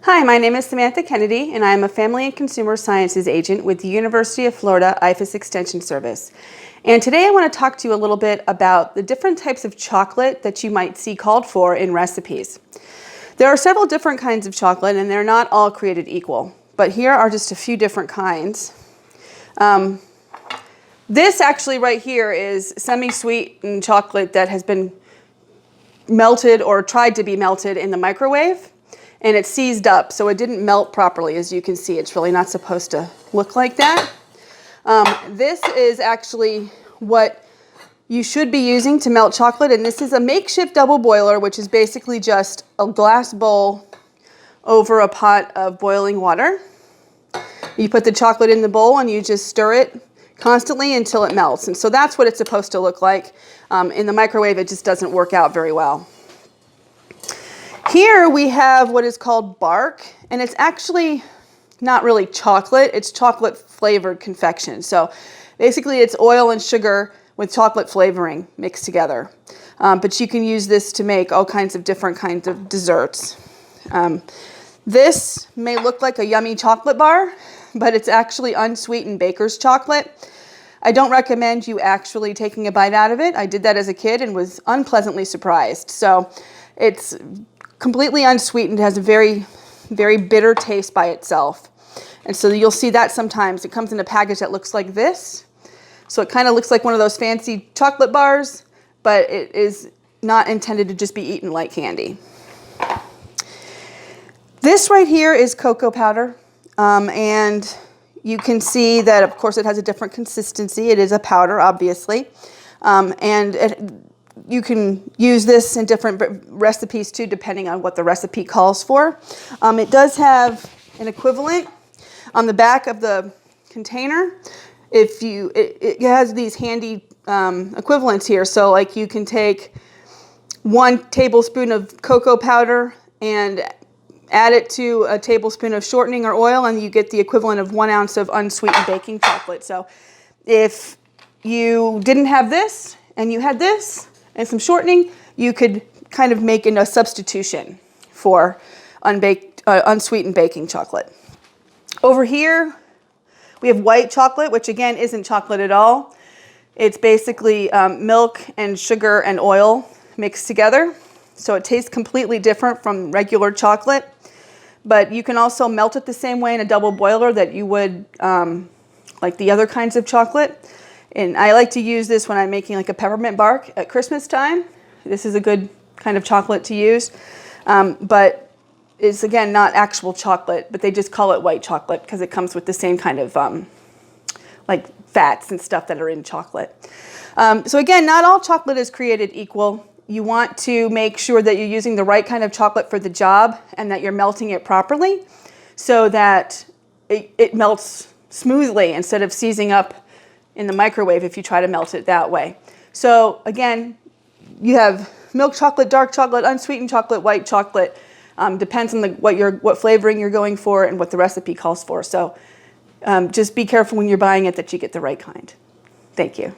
Hi, my name is Samantha Kennedy, and I am a Family and Consumer Sciences agent with the University of Florida IFAS Extension Service. And today I want to talk to you a little bit about the different types of chocolate that you might see called for in recipes. There are several different kinds of chocolate, and they're not all created equal. But here are just a few different kinds. This actually right here is semi-sweet chocolate that has been melted or tried to be melted in the microwave. And it's seized up, so it didn't melt properly. As you can see, it's really not supposed to look like that. This is actually what you should be using to melt chocolate, and this is a makeshift double boiler, which is basically just a glass bowl over a pot of boiling water. You put the chocolate in the bowl and you just stir it constantly until it melts. And so that's what it's supposed to look like. In the microwave, it just doesn't work out very well. Here we have what is called bark, and it's actually not really chocolate, it's chocolate flavored confection. So basically it's oil and sugar with chocolate flavoring mixed together. But you can use this to make all kinds of different kinds of desserts. This may look like a yummy chocolate bar, but it's actually unsweetened baker's chocolate. I don't recommend you actually taking a bite out of it. I did that as a kid and was unpleasantly surprised. So it's completely unsweetened, has a very, very bitter taste by itself. And so you'll see that sometimes. It comes in a package that looks like this. So it kind of looks like one of those fancy chocolate bars, but it is not intended to just be eaten like candy. This right here is cocoa powder. And you can see that, of course, it has a different consistency. It is a powder, obviously. You can use this in different recipes too, depending on what the recipe calls for. It does have an equivalent on the back of the container. It has these handy equivalents here. So like you can take 1 tablespoon of cocoa powder and add it to a tablespoon of shortening or oil, and you get the equivalent of 1 ounce of unsweetened baking chocolate. So if you didn't have this and you had this and some shortening, you could kind of make a substitution for unsweetened baking chocolate. Over here, we have white chocolate, which again isn't chocolate at all. It's basically milk and sugar and oil mixed together. So it tastes completely different from regular chocolate. But you can also melt it the same way in a double boiler that you would like the other kinds of chocolate. And I like to use this when I'm making like a peppermint bark at Christmas time. This is a good kind of chocolate to use. But it's, again, not actual chocolate, but they just call it white chocolate because it comes with the same kind of like fats and stuff that are in chocolate. So again, not all chocolate is created equal. You want to make sure that you're using the right kind of chocolate for the job and that you're melting it properly so that it melts smoothly instead of seizing up in the microwave if you try to melt it that way. So again, you have milk chocolate, dark chocolate, unsweetened chocolate, white chocolate. Depends on what flavoring you're going for and what the recipe calls for. So just be careful when you're buying it that you get the right kind. Thank you.